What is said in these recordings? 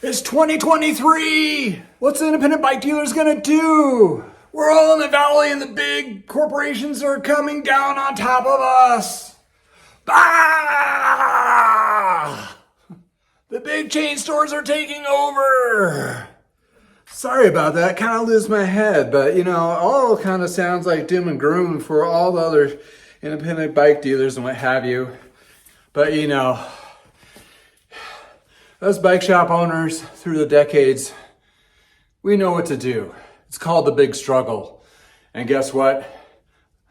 It's 2023! What's the independent bike dealers gonna do? We're all in the valley and the big corporations are coming down on top of us. Ah! The big chain stores are taking over. Sorry about that, kind of lose my head, but all kind of sounds like doom and gloom for all the other independent bike dealers and what have you. But us bike shop owners through the decades, we know what to do. It's called the big struggle. And guess what?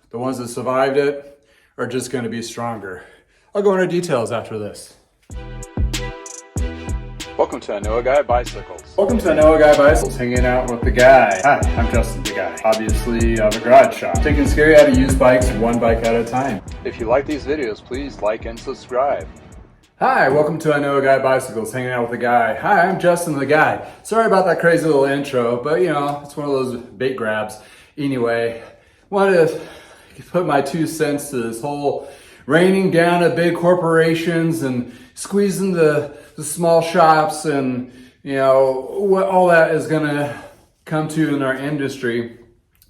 The ones that survived it are just going to be stronger. I'll go into details after this. Welcome to I Know a Guy Bicycles. Welcome to I Know a Guy Bicycles, hanging out with the guy. Hi, I'm Justin, the guy. Obviously, I have a garage shop. Taking scary how to use bikes one bike at a time. If you like these videos, please like and subscribe. Hi, welcome to I Know a Guy Bicycles, hanging out with the guy. Hi, I'm Justin, the guy. Sorry about that crazy little intro, but it's one of those bait grabs. Anyway, wanted to put my 2 cents to this whole raining down at big corporations and squeezing the small shops and what all that is going to come to in our industry,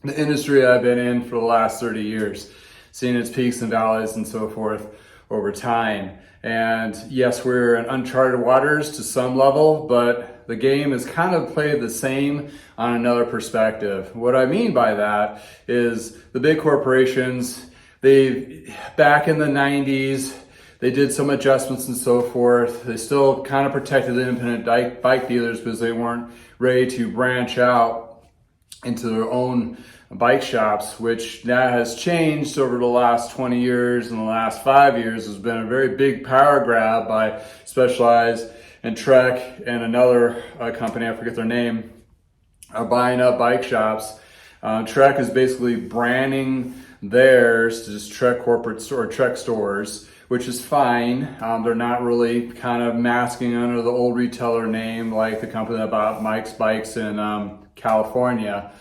the industry I've been in for the last 30 years, seeing its peaks and valleys and so forth over time. And yes, we're in uncharted waters to some level, but the game is kind of played the same on another perspective. What I mean by that is the big corporations, back in the 90s, they did some adjustments and so forth. They still kind of protected the independent bike dealers because they weren't ready to branch out into their own bike shops, which that has changed over the last 20 years. And the last 5 years has been a very big power grab by Specialized and Trek and another company, I forget their name, are buying up bike shops. Trek is basically branding theirs to just Trek corporate store, Trek stores, which is fine. They're not really kind of masking under the old retailer name like the company that bought Mike's Bikes in California,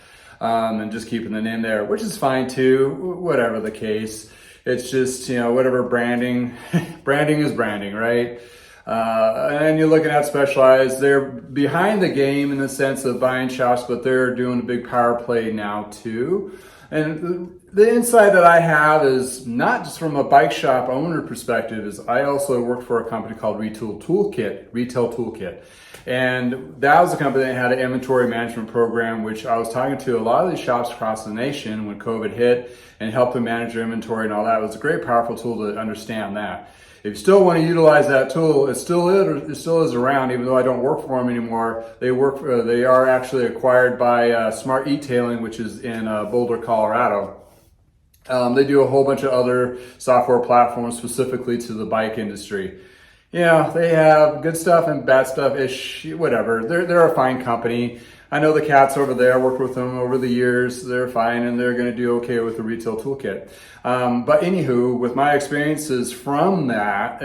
and just keeping the name there, which is fine too, whatever the case. It's just, whatever branding is branding, right? And you're looking at Specialized, they're behind the game in the sense of buying shops, but they're doing a big power play now too. And the insight that I have is not just from a bike shop owner perspective, is I also worked for a company called Retail Toolkit. And that was a company that had an inventory management program, which I was talking to a lot of these shops across the nation when COVID hit and helped them manage their inventory and all that. It was a great, powerful tool to understand that. If you still want to utilize that tool, it still is around, even though I don't work for them anymore. They are actually acquired by Smart E-Tailing, which is in Boulder, Colorado. They do a whole bunch of other software platforms specifically to the bike industry. They have good stuff and bad stuff, whatever. They're a fine company. I know the cats over there. I worked with them over the years. They're fine, and they're going to do okay with the Retail Toolkit. But anywho, with my experiences from that,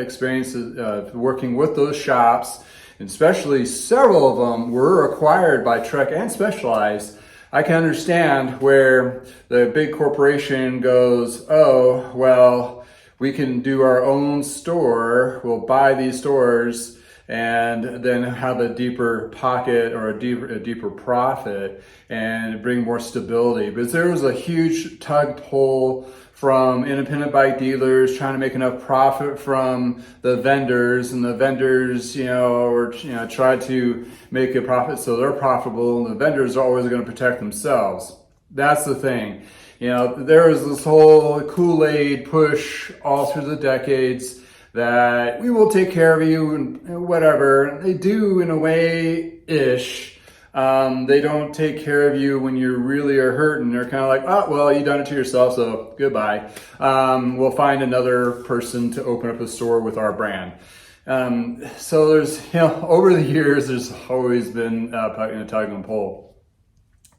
working with those shops, and especially several of them were acquired by Trek and Specialized, I can understand where the big corporation goes, oh, well, we can do our own store, we'll buy these stores, and then have a deeper pocket or a deeper profit and bring more stability. Because there was a huge tug-pull from independent bike dealers trying to make enough profit from the vendors, and the vendors, try to make a profit so they're profitable, and the vendors are always going to protect themselves. That's the thing. There was this whole Kool-Aid push all through the decades that we will take care of you and whatever. They do in a way-ish. They don't take care of you when you really are hurting. They're kind of like, oh, well, you done it to yourself, so goodbye. We'll find another person to open up a store with our brand. So there's, over the years, there's always been a tug and pull.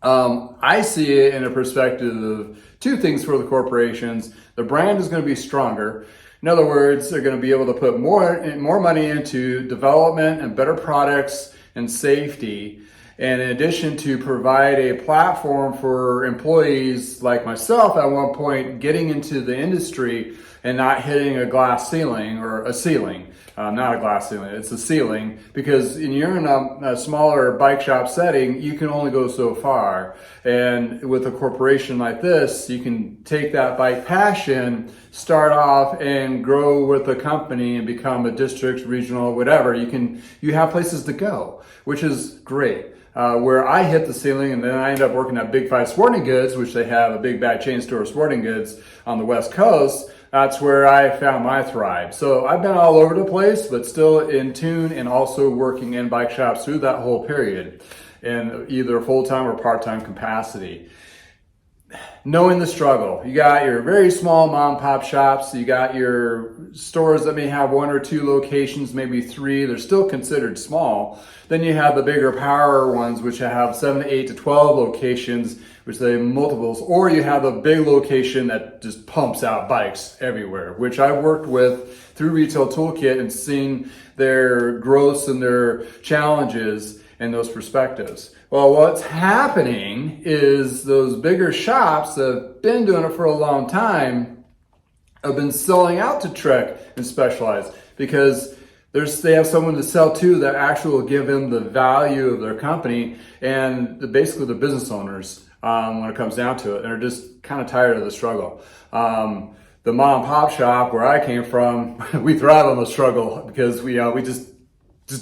I see it in a perspective of two things for the corporations. The brand is going to be stronger. In other words, they're going to be able to put more money into development and better products and safety. And in addition to provide a platform for employees like myself at one point getting into the industry and not hitting a glass ceiling or a ceiling. Not a glass ceiling, it's a ceiling, because when you're in a smaller bike shop setting, you can only go so far. And with a corporation like this, you can take that bike passion, start off and grow with a company and become a district, regional, whatever. You have places to go, which is great. Where I hit the ceiling and then I end up working at Big Five Sporting Goods, which they have a big bad chain store of sporting goods on the West Coast. That's where I found my thrive. So I've been all over the place, but still in tune and also working in bike shops through that whole period in either full-time or part-time capacity. Knowing the struggle. You got your very small mom and pop shops. You got your stores that may have 1 or 2 locations, maybe 3. They're still considered small. Then you have the bigger power ones, which have 7 to 8 to 12 locations, which they have multiples. Or you have a big location that just pumps out bikes everywhere, which I've worked with through Retail Toolkit and seen their growths and their challenges in those perspectives. Well, what's happening is those bigger shops that have been doing it for a long time have been selling out to Trek and Specialized, because they have someone to sell to that actually will give them the value of their company, and basically the business owners when it comes down to it, and are just kind of tired of the struggle. The mom and pop shop where I came from, we thrive on the struggle because we just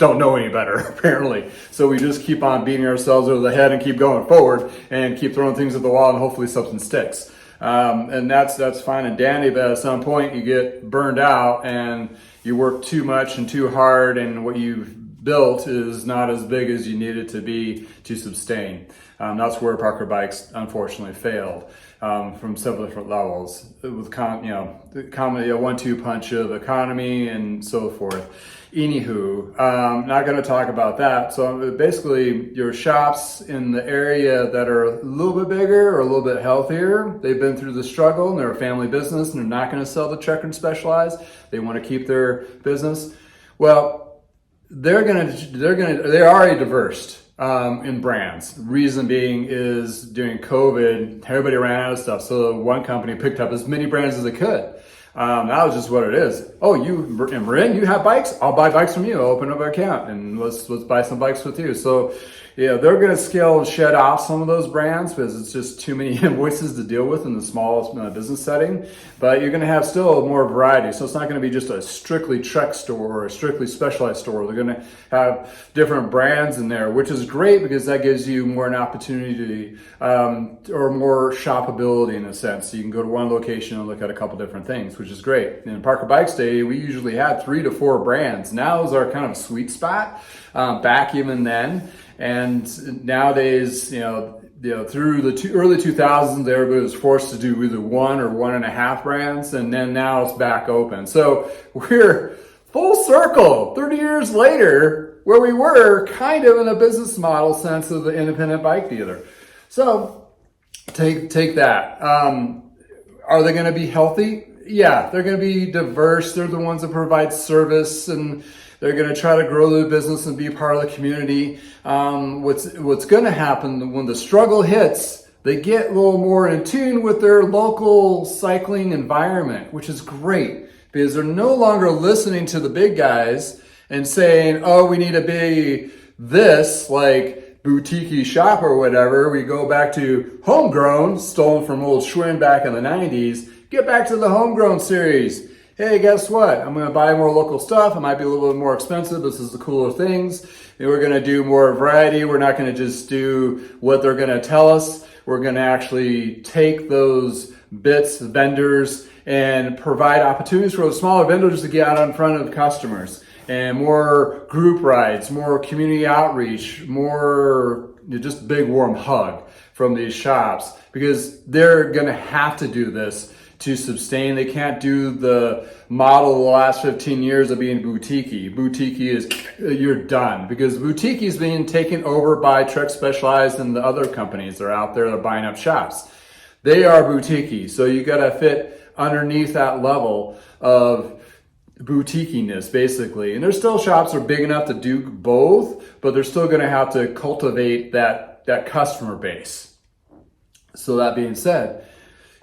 don't know any better, apparently. So we just keep on beating ourselves over the head and keep going forward and keep throwing things at the wall, and hopefully something sticks. And that's fine and dandy, but at some point you get burned out and you work too much and too hard, and what you've built is not as big as you need it to be to sustain. That's where Parker Bikes unfortunately failed from several different levels with the 1-2 punch of economy and so forth. Anywho, not going to talk about that. So basically, your shops in the area that are a little bit bigger or a little bit healthier, they've been through the struggle and they're a family business and they're not going to sell to Trek and Specialized. They want to keep their business. Well, they're already diverse in brands. Reason being is during COVID, everybody ran out of stuff. So one company picked up as many brands as they could. That was just what it is. Oh, Marin, you have bikes? I'll buy bikes from you. I'll open up an account and let's buy some bikes with you. So yeah, they're going to scale and shed off some of those brands because it's just too many invoices to deal with in the small business setting. But you're going to have still more variety. So it's not going to be just a strictly Trek store or a strictly Specialized store. They're going to have different brands in there, which is great because that gives you more an opportunity or more shoppability in a sense. So you can go to one location and look at a couple different things, which is great. In Parker Bikes Day, we usually had 3 to 4 brands. Now is our kind of sweet spot back even then. And nowadays, through the early 2000s, everybody was forced to do either 1 or 1.5 brands, and then now it's back open. So we're full circle, 30 years later, where we were kind of in a business model sense of the independent bike dealer. So take that. Are they going to be healthy? Yeah, they're going to be diverse. They're the ones that provide service, and they're going to try to grow their business and be part of the community. What's going to happen when the struggle hits, they get a little more in tune with their local cycling environment, which is great because they're no longer listening to the big guys and saying, oh, we need to be this, like boutique shop or whatever. We go back to homegrown, stolen from old Schwinn back in the 90s. Get back to the homegrown series. Hey, guess what? I'm going to buy more local stuff. It might be a little bit more expensive. This is the cooler things. And we're going to do more variety. We're not going to just do what they're going to tell us. We're going to actually take those bits, vendors, and provide opportunities for those smaller vendors to get out in front of customers. And more group rides, more community outreach, more just big warm hug from these shops because they're going to have to do this to sustain. They can't do the model of the last 15 years of being boutique. Boutique is, you're done because boutique is being taken over by Trek Specialized and the other companies that are out there that are buying up shops. They are boutique. So you got to fit underneath that level of boutiquiness basically. And there's still shops that are big enough to do both, but they're still going to have to cultivate that customer base. So that being said,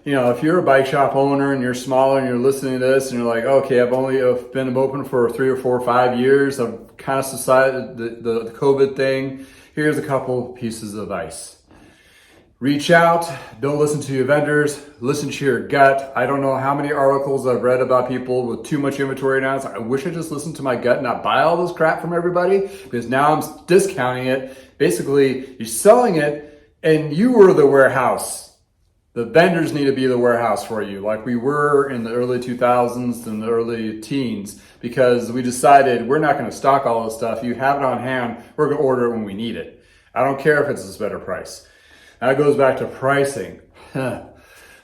if you're a bike shop owner and you're smaller and you're listening to this and you're like, okay, I've only been open for 3 or 4 or 5 years. I've kind of decided the COVID thing. Here's a couple pieces of advice. Reach out, don't listen to your vendors, listen to your gut. I don't know how many articles I've read about people with too much inventory now. I wish I just listened to my gut and not buy all this crap from everybody, because now I'm discounting it. Basically, you're selling it and you were the warehouse. The vendors need to be the warehouse for you, like we were in the early 2000s and the early teens, because we decided we're not going to stock all this stuff. You have it on hand, we're going to order it when we need it. I don't care if it's a better price. That goes back to pricing.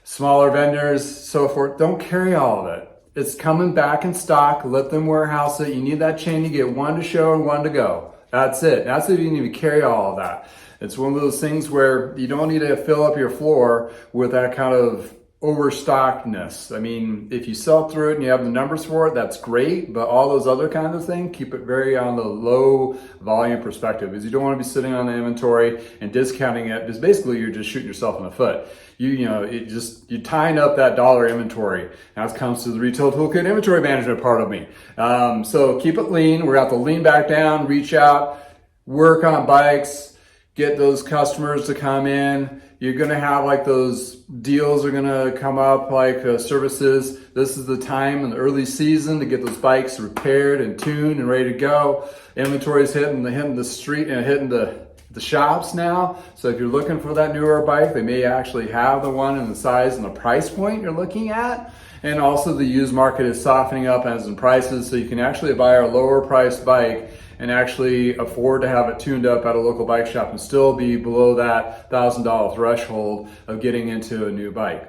Smaller vendors, so forth, don't carry all of it. It's coming back in stock. Let them warehouse it. You need that chain. You get one to show and one to go. That's it. That's if you need to carry all of that. It's one of those things where you don't need to fill up your floor with that kind of overstockedness. I mean, if you sell through it and you have the numbers for it, that's great. But all those other kinds of things, keep it very on the low volume perspective, because you don't want to be sitting on the inventory and discounting it, because basically you're just shooting yourself in the foot. You're tying up that dollar inventory. Now it comes to the retail toolkit inventory management part of me. So keep it lean. We're going to have to lean back down, reach out, work on bikes, get those customers to come in. You're going to have like those deals are going to come up, like services. This is the time in the early season to get those bikes repaired and tuned and ready to go. Inventory is hitting the street and hitting the shops now. So if you're looking for that newer bike, they may actually have the one in the size and the price point you're looking at. And also the used market is softening up as in prices, so you can actually buy a lower priced bike and actually afford to have it tuned up at a local bike shop and still be below that $1,000 threshold of getting into a new bike.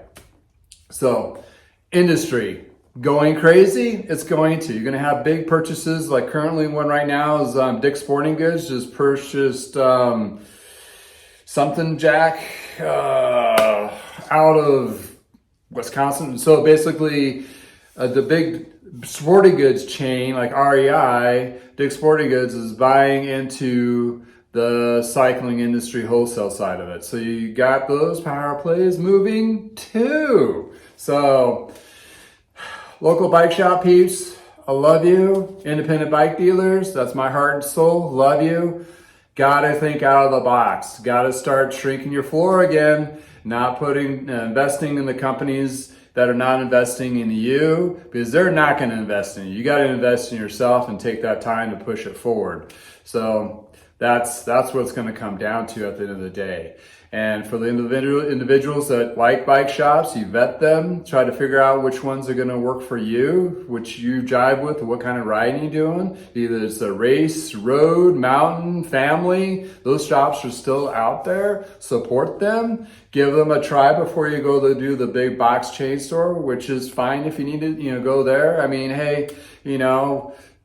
So industry going crazy, it's going to. You're going to have big purchases, like currently one right now is Dick's Sporting Goods just purchased something Jack out of Wisconsin. So basically the big sporting goods chain like REI, Dick's Sporting Goods, is buying into the cycling industry wholesale side of it. So you got those power plays moving too. So local bike shop peeps, I love you. Independent bike dealers, that's my heart and soul, love you. Gotta think out of the box. Gotta start shrinking your floor again, not investing in the companies that are not investing in you, because they're not going to invest in you. You got to invest in yourself and take that time to push it forward. So that's what it's going to come down to at the end of the day. And for the individuals that like bike shops, you vet them, try to figure out which ones are going to work for you, which you jive with, what kind of riding you're doing. Either it's a race, road, mountain, family. Those shops are still out there. Support them. Give them a try before you go to do the big box chain store, which is fine if you need to, go there. I mean, hey,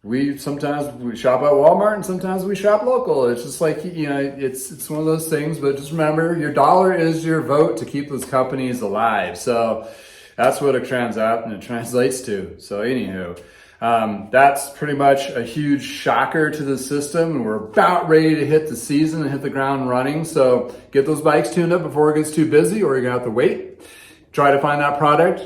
we sometimes shop at Walmart and sometimes we shop local. It's just like, it's one of those things, but just remember, your dollar is your vote to keep those companies alive. So that's what it translates to. So anywho, that's pretty much a huge shocker to the system, and we're about ready to hit the season and hit the ground running. So get those bikes tuned up before it gets too busy, or you're gonna have to wait. Try to find that product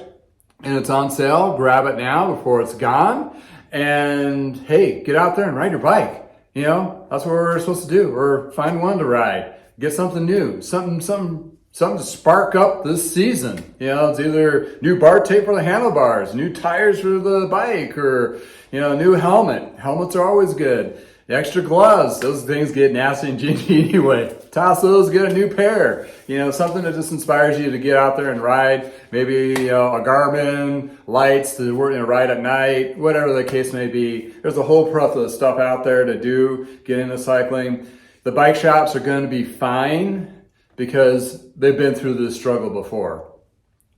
and it's on sale. Grab it now before it's gone. And hey, get out there and ride your bike. That's what we're supposed to do. Or find one to ride. Get something new, something to spark up this season. It's either new bar tape for the handlebars, new tires for the bike, or new helmet. Helmets are always good. The extra gloves, those things get nasty and gingy anyway. Toss those, get a new pair. Something that just inspires you to get out there and ride. Maybe a Garmin, lights to ride at night, whatever the case may be. There's a whole plethora of stuff out there to do, get into cycling. The bike shops are going to be fine because they've been through this struggle before.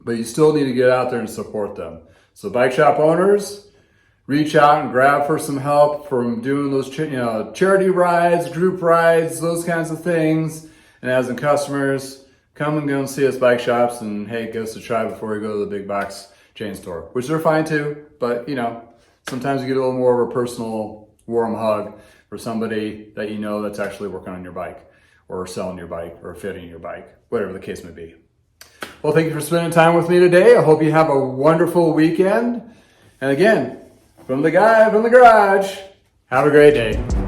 But you still need to get out there and support them. So bike shop owners, reach out and grab for some help from doing those charity rides, group rides, those kinds of things. And as in customers, come and go and see us bike shops, and hey, give us a try before you go to the big box chain store, which they're fine too. But sometimes you get a little more of a personal warm hug for somebody that that's actually working on your bike or selling your bike or fitting your bike, whatever the case may be. Well, thank you for spending time with me today. I hope you have a wonderful weekend. And again, from the guy from the garage, have a great day.